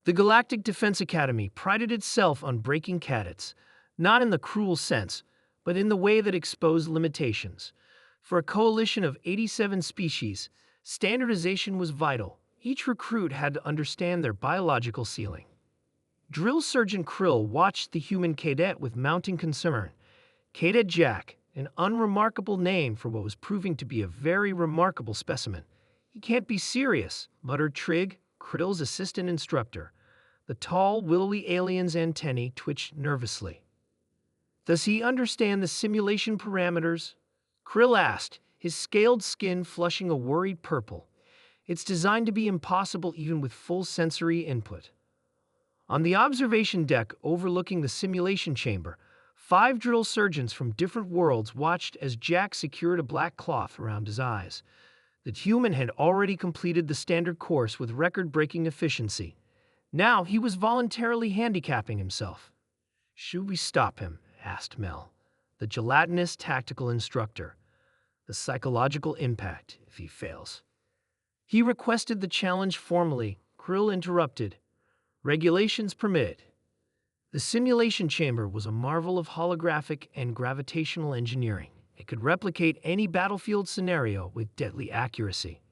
The Galactic Defense Academy prided itself on breaking cadets, not in the cruel sense, but in the way that exposed limitations. For a coalition of 87 species, standardization was vital. Each recruit had to understand their biological ceiling. Drill Sergeant Krill watched the human cadet with mounting concern. Cadet Jack, an unremarkable name for what was proving to be a very remarkable specimen. "He can't be serious," muttered Trig, Krill's assistant instructor. The tall, willowy alien's antennae twitched nervously. "Does he understand the simulation parameters?" Krill asked, his scaled skin flushing a worried purple. "It's designed to be impossible even with full sensory input." On the observation deck overlooking the simulation chamber, 5 drill surgeons from different worlds watched as Jack secured a black cloth around his eyes. The human had already completed the standard course with record-breaking efficiency. Now he was voluntarily handicapping himself. "Should we stop him?" asked Mel, the gelatinous tactical instructor. "The psychological impact if he fails." He requested the challenge formally. Krill interrupted. "Regulations permit." The simulation chamber was a marvel of holographic and gravitational engineering. It could replicate any battlefield scenario with deadly accuracy.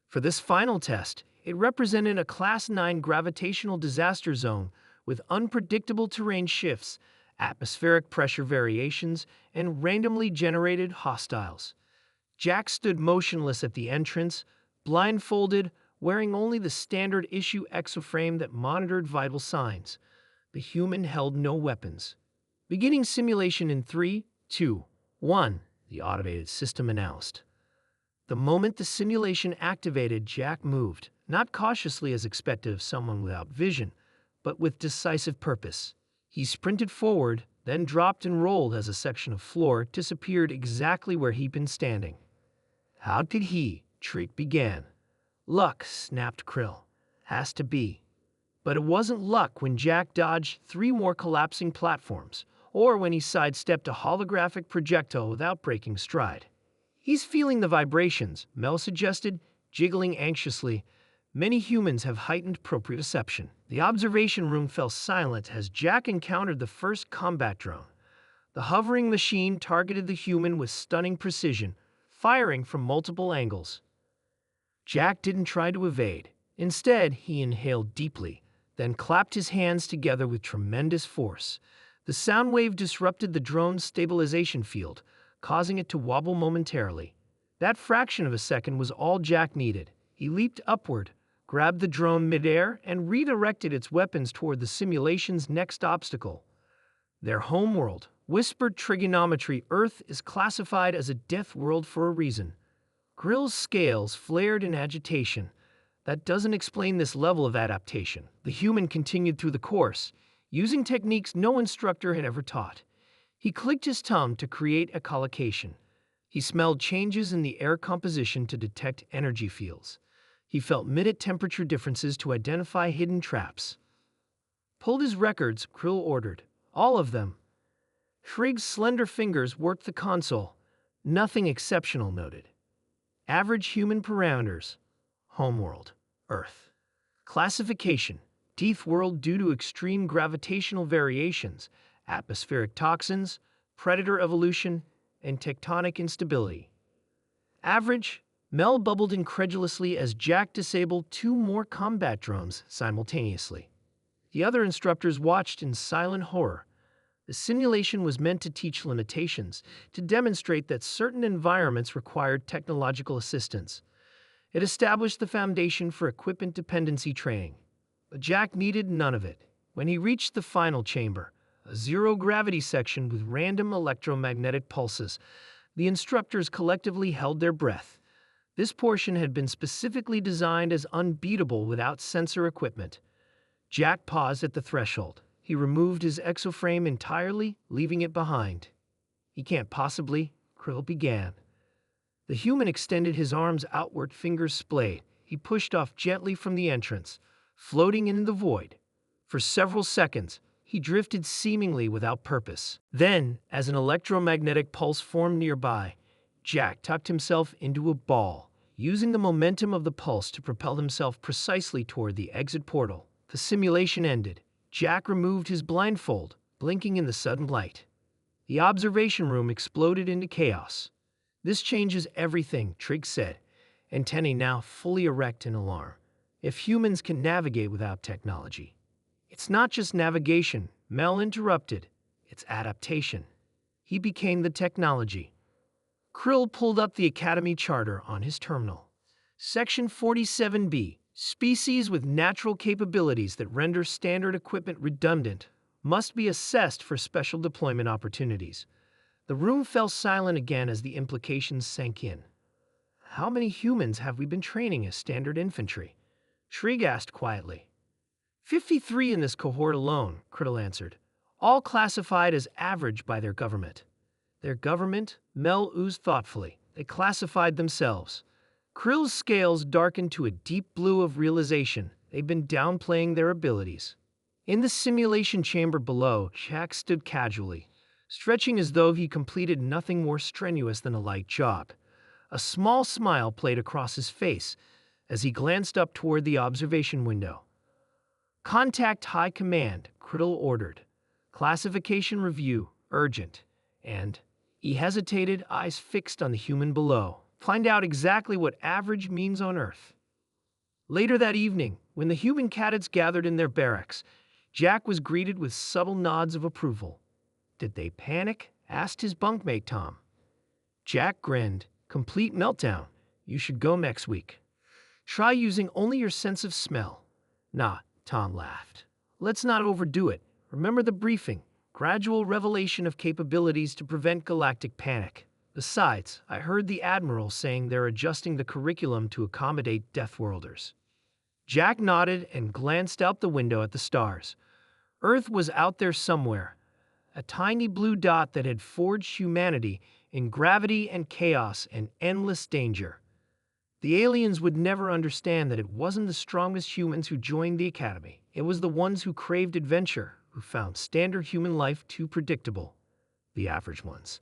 For this final test, it represented a Class 9 gravitational disaster zone with unpredictable terrain shifts, atmospheric pressure variations, and randomly generated hostiles. Jack stood motionless at the entrance, blindfolded, wearing only the standard issue exoframe that monitored vital signs. The human held no weapons. "Beginning simulation in 3, 2, 1, the automated system announced. The moment the simulation activated, Jack moved, not cautiously as expected of someone without vision, but with decisive purpose. He sprinted forward, then dropped and rolled as a section of floor disappeared exactly where he'd been standing. "How did he?" Trig began. "Luck," snapped Krill. "Has to be." But it wasn't luck when Jack dodged 3 more collapsing platforms, or when he sidestepped a holographic projectile without breaking stride. "He's feeling the vibrations," Mel suggested, jiggling anxiously. Many humans have heightened proprioception. The observation room fell silent as Jack encountered the first combat drone. The hovering machine targeted the human with stunning precision, firing from multiple angles. Jack didn't try to evade. Instead, he inhaled deeply, then clapped his hands together with tremendous force. The sound wave disrupted the drone's stabilization field, causing it to wobble momentarily. That fraction of a second was all Jack needed. He leaped upward, grabbed the drone midair, and redirected its weapons toward the simulation's next obstacle. Their homeworld, whispered trigonometry. Earth is classified as a death world for a reason. Grill's scales flared in agitation. That doesn't explain this level of adaptation. The human continued through the course, using techniques no instructor had ever taught. He clicked his tongue to create a collocation. He smelled changes in the air composition to detect energy fields. He felt minute temperature differences to identify hidden traps. "Pulled his records," Krill ordered. "All of them." Frig's slender fingers worked the console. "Nothing exceptional noted. Average human parameters. Homeworld, Earth. Classification, Deathworld due to extreme gravitational variations, atmospheric toxins, predator evolution, and tectonic instability. Average." Mel bubbled incredulously as Jack disabled 2 more combat drones simultaneously. The other instructors watched in silent horror. The simulation was meant to teach limitations, to demonstrate that certain environments required technological assistance. It established the foundation for equipment dependency training. But Jack needed none of it. When he reached the final chamber, a zero-gravity section with random electromagnetic pulses, the instructors collectively held their breath. This portion had been specifically designed as unbeatable without sensor equipment. Jack paused at the threshold. He removed his exoframe entirely, leaving it behind. "He can't possibly," Krill began. The human extended his arms outward, fingers splayed. He pushed off gently from the entrance, floating in the void. For several seconds, he drifted seemingly without purpose. Then, as an electromagnetic pulse formed nearby, Jack tucked himself into a ball, using the momentum of the pulse to propel himself precisely toward the exit portal. The simulation ended. Jack removed his blindfold, blinking in the sudden light. The observation room exploded into chaos. "This changes everything," Trigg said, antennae now fully erect in alarm. "If humans can navigate without technology." "It's not just navigation," Mel interrupted. "It's adaptation." He became the technology. Krill pulled up the Academy charter on his terminal. Section 47B, species with natural capabilities that render standard equipment redundant must be assessed for special deployment opportunities. The room fell silent again as the implications sank in. "How many humans have we been training as standard infantry?" Trigg asked quietly. 53 in this cohort alone," Krill answered, "all classified as average by their government." "Their government?" Mel oozed thoughtfully. "They classified themselves." Krill's scales darkened to a deep blue of realization. They've been downplaying their abilities. In the simulation chamber below, Jack stood casually, stretching as though he completed nothing more strenuous than a light jog. A small smile played across his face as he glanced up toward the observation window. "Contact High Command," Krill ordered. "Classification review, urgent." And he hesitated, eyes fixed on the human below. "Find out exactly what average means on Earth." Later that evening, when the human cadets gathered in their barracks, Jack was greeted with subtle nods of approval. "Did they panic?" asked his bunkmate Tom. Jack grinned. "Complete meltdown. You should go next week. Try using only your sense of smell." "Nah," Tom laughed. "Let's not overdo it. Remember the briefing. Gradual revelation of capabilities to prevent galactic panic. Besides, I heard the Admiral saying they're adjusting the curriculum to accommodate Deathworlders." Jack nodded and glanced out the window at the stars. Earth was out there somewhere, a tiny blue dot that had forged humanity in gravity and chaos and endless danger. The aliens would never understand that it wasn't the strongest humans who joined the Academy. It was the ones who craved adventure, who found standard human life too predictable. The average ones.